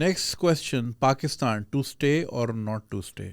next question. Pakistan, to stay or not to stay?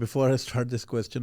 before I start this question,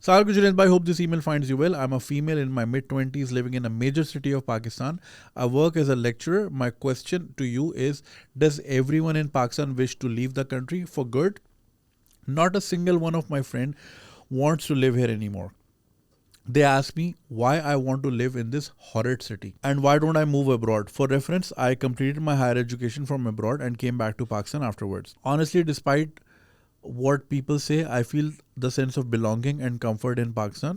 Sir Junaid bhai, hope this email finds you well. I'm a female in my mid-20s living in a major city of Pakistan. I work as a lecturer. My question to you is, does everyone in Pakistan wish to leave the country for good? Not a single one of my friend wants to live here anymore. They ask me why I want to live in this horrid city and why don't I move abroad. For reference, I completed my higher education from abroad and came back to Pakistan afterwards. Honestly, despite what people say, I feel the sense of belonging and comfort in Pakistan.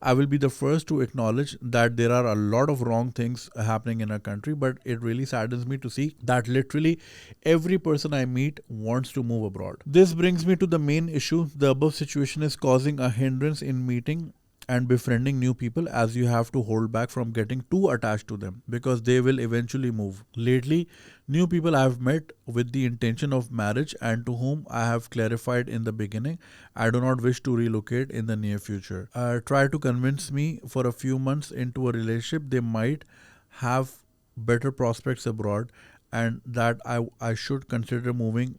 I will be the first to acknowledge that there are a lot of wrong things happening in our country, but it really saddens me to see that literally every person I meet wants to move abroad. This brings me to the main issue. The above situation is causing a hindrance in meeting and befriending new people, as you have to hold back from getting too attached to them because they will eventually move. Lately, new people I have met with the intention of marriage and to whom I have clarified in the beginning I do not wish to relocate in the near future. Try to convince me for a few months into a relationship they might have better prospects abroad and that I should consider moving.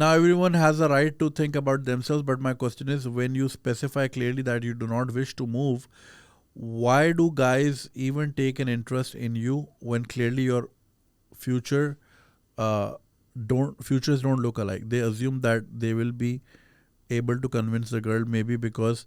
Now everyone has a right to think about themselves, but my question is, when you specify clearly that you do not wish to move, why do guys even take an interest in you when clearly your future futures don't look alike? They assume that they will be able to convince the girl, maybe because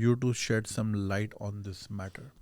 you to shed some light on this matter.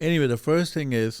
Anyway, the first thing is,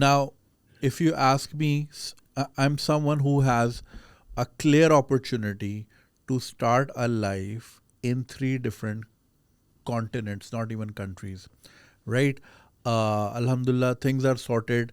Now, if you ask me, I'm someone who has a clear opportunity to start a life in 3 different continents, not even countries, right? Alhamdulillah, things are sorted.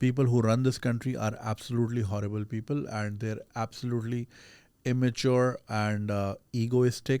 people who run this country are absolutely horrible people, and they're absolutely immature and egoistic.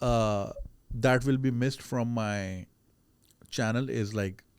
that will be missed from my channel is like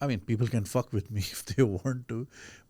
I mean, people can fuck with me if they want to,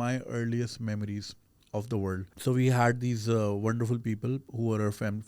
my earliest memories of the world. So we had these wonderful people who were our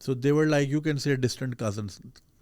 So they were like, you can say distant cousins.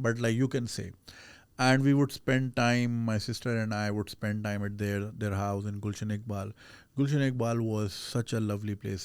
but like you can say. And we would spend time, my sister and I would spend time at their house in Gulshan Iqbal. Gulshan Iqbal was such a lovely place.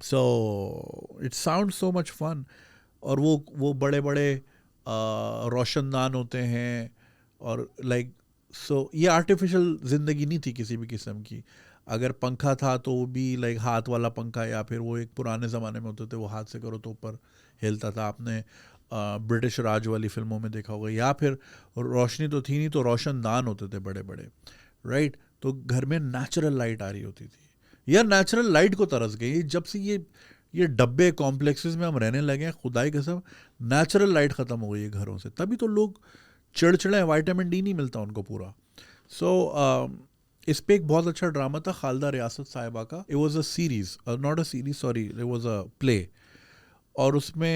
So it sounds so much fun. اور وہ بڑے بڑے روشن دان ہوتے ہیں اور like so یہ آرٹیفیشل زندگی نہیں تھی کسی بھی قسم کی. اگر پنکھا تھا تو وہ بھی لائک ہاتھ والا پنکھا, یا پھر وہ ایک پرانے زمانے میں ہوتے تھے وہ ہاتھ سے کرو تو اوپر ہلتا تھا. آپ نے برٹش راج والی فلموں میں دیکھا ہوگا. یا پھر روشنی تو تھی نہیں تو روشن دان ہوتے تھے بڑے بڑے, رائٹ. تو گھر میں نیچرل لائٹ آ رہی ہوتی تھی. یار نیچرل لائٹ کو ترس گئی جب سے یہ ڈبے کمپلیکسز میں ہم رہنے لگے ہیں, خدائی قسم نیچرل لائٹ ختم ہو گئی ہے گھروں سے. تبھی تو لوگ چڑچڑے, وائٹامن ڈی نہیں ملتا ان کو پورا. سو اس پہ ایک بہت اچھا ڈرامہ تھا خالدہ ریاست صاحبہ کا. It was a series, not a series, sorry, it was a play. اور اس میں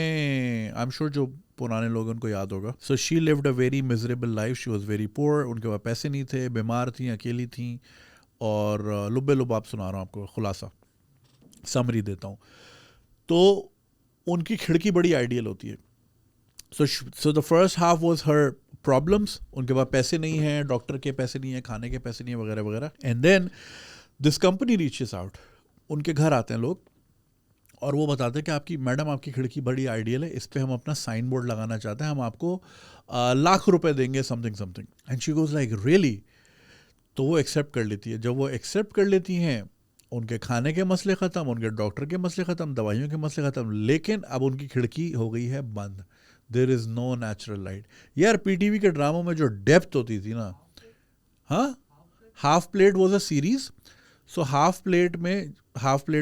آئی ایم شیور جو پرانے لوگ ان کو یاد ہوگا. So she lived a very miserable life. She was very poor. ان کے پاس پیسے نہیں تھے, بیمار تھیں, اکیلی تھیں. اور لبے لب آپ سنا رہا ہوں آپ کو خلاصہ, سمری دیتا ہوں. تو ان کی کھڑکی بڑی آئیڈیل ہوتی ہے. So the first half was her problems. ان کے پاس پیسے نہیں ہیں, ڈاکٹر کے پیسے نہیں ہیں, کھانے کے پیسے نہیں ہیں, وغیرہ وغیرہ. And then this company reaches out. ان کے گھر آتے ہیں لوگ اور وہ بتاتے ہیں کہ آپ کی میڈم آپ کی کھڑکی بڑی آئیڈیل ہے, اس پہ ہم اپنا سائن بورڈ لگانا چاہتے ہیں, ہم آپ کو $1,00,000 دیں گے, some thing. And she goes like really. تو وہ ایکسیپٹ کر لیتی ہے. جب وہ ایکسیپٹ کر لیتی ہیں, ان کے کھانے کے مسئلے ختم, ان کے ڈاکٹر کے مسئلے ختم, دوائیوں کے مسئلے ختم. لیکن اب ان کی کھڑکی ہو گئی ہے بند. دیر از نو نیچرل لائٹ. یار پی ٹی وی کے ڈراموں میں جو ڈیپتھ ہوتی تھی نا, ہاں, half plate was a series. So half plate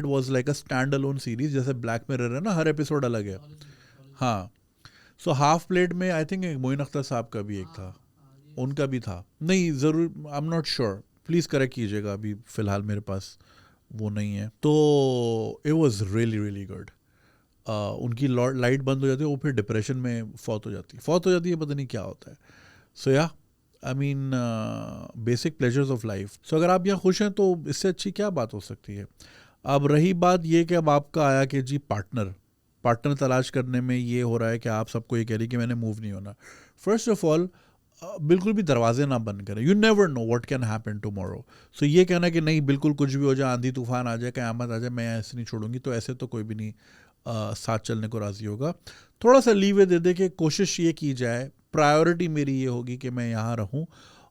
was like a stand alone series, جیسے بلیک میرر ہے نا, ہر ایپیسوڈ الگ ہے. ہاں, سو ہاف پلیٹ میں آئی تھنک معین اختر صاحب کا بھی ایک تھا, ان کا بھی تھا, نہیں ضرور, I am not sure, please correct کیجیے گا, ابھی فی الحال میرے پاس وہ نہیں ہے. تو it was really really good. ان کی لائٹ بند ہو جاتی ہے, وہ پھر ڈپریشن میں فوت ہو جاتی ہے, پتہ نہیں کیا ہوتا ہے. سو یا آئی مین بیسک پلیجرز آف لائف. سو اگر آپ یہاں خوش ہیں تو اس سے اچھی کیا بات ہو سکتی ہے. اب رہی بات یہ کہ اب آپ کا آیا کہ جی پارٹنر تلاش کرنے میں یہ ہو رہا ہے کہ آپ سب کو یہ کہہ رہی کہ میں نے موو نہیں ہونا. فرسٹ آف آل بالکل بھی دروازے نہ بند کریں. You never know what can happen tomorrow. So یہ کہنا کہ نہیں بالکل کچھ بھی ہو جائے, آندھی طوفان آ جائے, قیامت آ جائے, میں ایسے نہیں چھوڑوں گی, تو ایسے تو کوئی بھی نہیں ساتھ چلنے کو راضی ہوگا. تھوڑا سا لیوے دے دے کہ کوشش یہ کی جائے, پرائیورٹی میری یہ ہوگی کہ میں یہاں رہوں.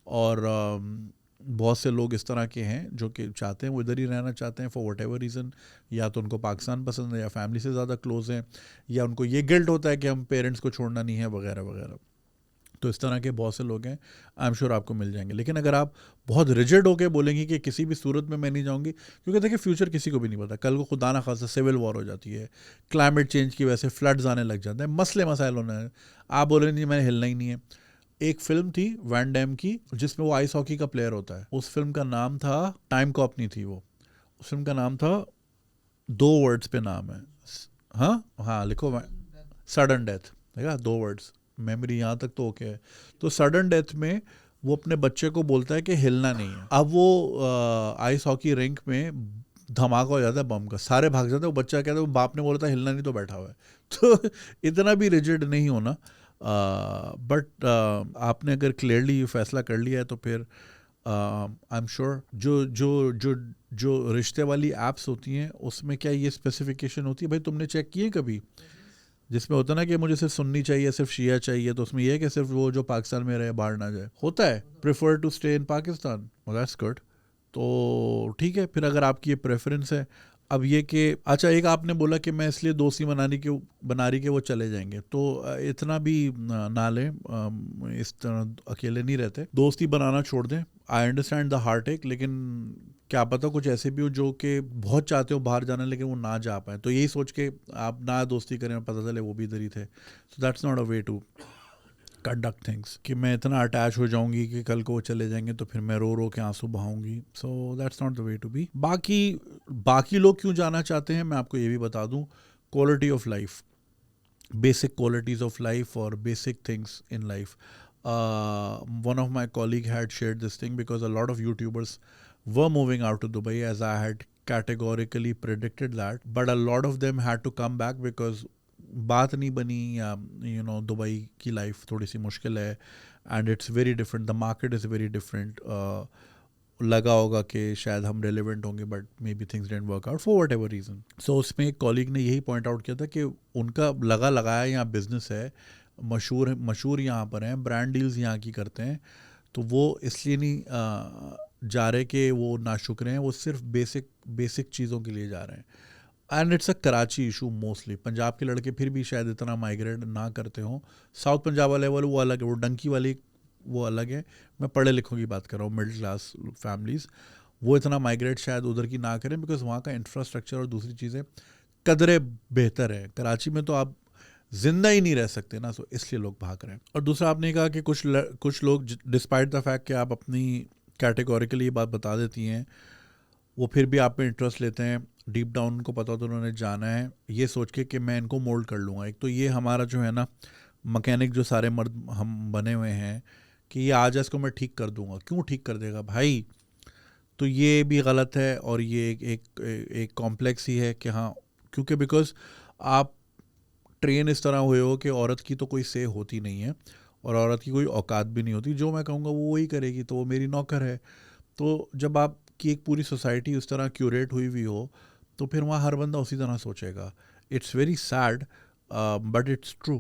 اور بہت سے لوگ اس طرح کے ہیں جو کہ چاہتے ہیں وہ ادھر ہی رہنا چاہتے ہیں فار وٹ ایور ریزن. یا تو ان کو پاکستان پسند ہے, یا فیملی سے زیادہ کلوز ہیں, یا ان کو یہ گلٹ ہوتا ہے کہ ہم پیرنٹس کو چھوڑنا نہیں ہے, وغیرہ وغیرہ. تو اس طرح کے بہت سے لوگ ہیں, آئی ایم شیور آپ کو مل جائیں گے. لیکن اگر آپ بہت ریجڈ ہو کے بولیں گی کہ کسی بھی صورت میں نہیں جاؤں گی, کیونکہ دیکھیں فیوچر کسی کو بھی نہیں پتا, کل کو خدا نہ خاصا سول وار ہو جاتی ہے, کلائمیٹ چینج کی وجہ سے فلڈز آنے لگ جاتے ہیں, مسئلے مسائل ہونے ہیں, آپ بول رہے ہیں جی میں نے ہلنا ہی نہیں ہے. ایک فلم تھی وین ڈیم کی جس میں وہ آئس ہاکی کا پلیئر ہوتا ہے, اس فلم کا نام تھا ٹائم کاپ نہیں تھی وہ, اس فلم کا نام تھا 2 ورڈز پہ نام ہے, ہاں لکھو, سڈن ڈیتھ, دیکھا 2 ورڈز, میموری یہاں تک تو اوکے ہے. تو سڈن ڈیتھ میں وہ اپنے بچے کو بولتا ہے کہ ہلنا نہیں ہے. اب وہ آئس ہاکی رنک میں دھماکہ ہو جاتا ہے بم کا, سارے بھاگ جاتے ہیں, وہ بچہ کہتا ہے وہ باپ نے بولا تھا ہلنا نہیں تو بیٹھا ہوا ہے. تو اتنا بھی ریجڈ نہیں ہونا. بٹ آپ نے اگر کلیئرلی یہ فیصلہ کر لیا ہے تو پھر آئی ایم شیور جو رشتے والی ایپس ہوتی ہیں اس میں کیا یہ اسپیسیفکیشن ہوتی ہے, بھائی تم نے چیک کیے کبھی, جس میں ہوتا ہے نا کہ مجھے صرف سنی چاہیے, صرف شیعہ چاہیے, تو اس میں یہ ہے کہ صرف وہ جو پاکستان میں رہے باہر نہ جائے, ہوتا ہے prefer to stay in Pakistan. That's good. تو ٹھیک ہے پھر اگر آپ کی یہ پریفرنس ہے. اب یہ کہ اچھا ایک آپ نے بولا کہ میں اس لیے دوستی بنا رہی کہ وہ چلے جائیں گے, تو اتنا بھی نہ لیں, اس طرح اکیلے نہیں رہتے, دوستی بنانا چھوڑ دیں. آئی انڈرسٹینڈ دا ہارٹ ایک, لیکن کیا پتہ کچھ ایسے بھی ہو جو کہ بہت چاہتے ہو باہر جانا لیکن وہ نہ جا پائیں, تو یہی سوچ کے آپ نہ دوستی کریں اور پتہ چلے وہ بھی ادھر ہی تھے. So that's not a way to conduct things کہ میں اتنا اٹیچ ہو جاؤں گی کہ کل کو وہ چلے جائیں گے تو پھر میں رو کے آنسو بہاؤں گی. So that's not the way to be. باقی لوگ کیوں جانا چاہتے ہیں میں آپ کو یہ بھی بتا دوں. Quality of life, basic qualities of life اور basic things in life. One of my colleague had shared this thing because a lot of YouTubers were moving out to Dubai, as I had categorically predicted that, but a lot of them had to come back because بات نہیں بنی, یا Dubai کی life تھوڑی سی مشکل ہے, and it's very different, the market is very different, لگا ہوگا کہ شاید ہم ریلیونٹ ہوں گے but maybe things didn't work out for whatever reason. So اس میں ایک کالیگ نے یہی پوائنٹ آؤٹ کیا تھا کہ ان کا لگایا یہاں بزنس ہے, مشہور یہاں پر ہیں, برانڈ ڈیلز یہاں کی کرتے ہیں, تو وہ اس لیے نہیں جا رہے کہ وہ ناشکر ہیں, وہ صرف بیسک چیزوں کے لیے جا رہے ہیں. And it's a Karachi issue mostly. Punjab کے لڑکے پھر بھی شاید اتنا مائگریٹ نہ کرتے ہوں. ساؤتھ پنجاب والے وہ الگ ہے, وہ ڈنکی والی وہ الگ ہے. میں پڑھے لکھوں کی بات کر رہا ہوں, مڈل کلاس فیملیز, وہ اتنا مائگریٹ شاید ادھر کی نہ کریں بیکاز وہاں کا انفراسٹرکچر اور دوسری چیزیں قدرے بہتر ہے. کراچی میں تو آپ زندہ ہی نہیں رہ سکتے نا, سو اس لیے لوگ بھاگ رہے ہیں. اور دوسرا آپ نے کہا کہ کچھ لوگ ڈسپائٹ دا فیکٹ کہ آپ اپنی کیٹیگوریکلی یہ بات بتا دیتی ہیں, وہ پھر بھی آپ پہ انٹرسٹ لیتے ہیں. ڈیپ ڈاؤن ان کو پتا ہوتا ہے انہوں نے جانا ہے یہ سوچ کے کہ میں ان کو مولڈ کر لوں گا. ایک تو یہ ہمارا جو ہے نا مکینک جو سارے مرد ہم بنے ہوئے ہیں کہ یہ آج اس کو میں ٹھیک کر دوں گا. کیوں ٹھیک کر دے گا بھائی؟ تو یہ بھی غلط ہے, اور یہ ایک کمپلیکس ہی ہے کہ ہاں, کیونکہ بیکاز آپ ٹرین اس طرح ہوئے ہو کہ عورت کی تو کوئی سے ہوتی نہیں ہے اور عورت کی کوئی اوقات بھی نہیں ہوتی. جو میں کہوں گا وہ وہی کرے گی, تو وہ میری نوکر ہے. تو جب آپ کی ایک پوری سوسائٹی اس طرح کیوریٹ ہوئی ہو تو پھر وہاں ہر بندہ اسی طرح سوچے گا. It's very sad but it's true.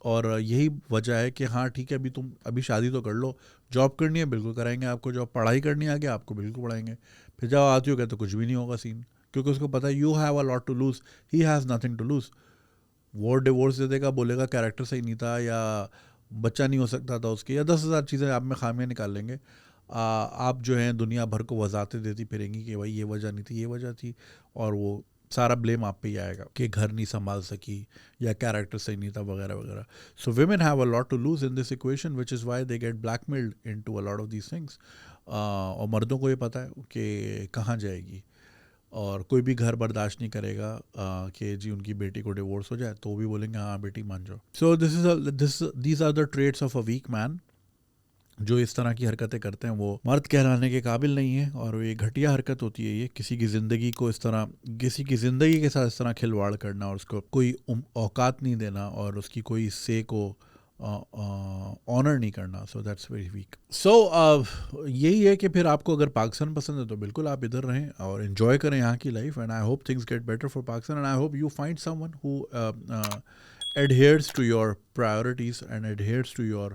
اور یہی وجہ ہے کہ ہاں ٹھیک ہے, ابھی شادی تو کر لو, جاب کرنی ہے بالکل کرائیں گے آپ کو, جاب پڑھائی کرنی ہے آگے آپ کو بالکل پڑھائیں گے. پھر جب آتی ہو کہتے تو کچھ بھی نہیں ہوگا سین, کیونکہ اس کو پتہ ہے you have a lot to lose, he has nothing to lose. وہ ڈیورس دے دے گا, بولے گا کیریکٹر صحیح نہیں تھا یا بچہ نہیں ہو سکتا تھا اس کے, یا 10,000 چیزیں آپ میں خامیاں نکال لیں گے. آپ جو ہیں دنیا بھر کو وضاحتیں دیتی پھریں گی کہ بھائی یہ وجہ نہیں تھی, یہ وجہ تھی, اور وہ سارا بلیم آپ پہ ہی آئے گا کہ گھر نہیں سنبھال سکی یا کیریکٹر صحیح نہیں تھا وغیرہ وغیرہ. So women have a lot to lose in this equation which is why they get blackmailed into a lot of these things. اور مردوں کو یہ پتہ ہے کہ کہاں جائے گی, اور کوئی بھی گھر برداشت نہیں کرے گا کہ جی ان کی بیٹی کو ڈیورس ہو جائے, تو وہ بھی بولیں گے ہاں بیٹی مان جاؤ. So these are the traits of a weak man. جو اس طرح کی حرکتیں کرتے ہیں وہ مرد کہلانے کے قابل نہیں ہیں, اور یہ گھٹیا حرکت ہوتی ہے. یہ کسی کی زندگی کو اس طرح, کسی کی زندگی کے ساتھ اس طرح کھلواڑ کرنا, اور اس کو کوئی اوقات نہیں دینا, اور اس کی کوئی سے کو آنر نہیں کرنا. So that's very weak. So یہی ہے کہ پھر آپ کو اگر پاکستان پسند ہے تو بالکل آپ ادھر رہیں اور انجوائے کریں یہاں کی life. And I hope things get better for Pakistan, and I hope you find someone who adheres to your priorities and adheres to your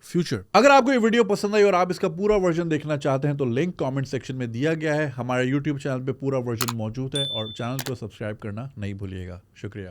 future. اگر آپ کو یہ ویڈیو پسند آئی اور آپ اس کا پورا ورژن دیکھنا چاہتے ہیں تو لنک کامنٹ سیکشن میں دیا گیا ہے. ہمارے یوٹیوب چینل پہ پورا ورژن موجود ہے, اور چینل کو سبسکرائب کرنا نہیں بھولیے گا. شکریہ.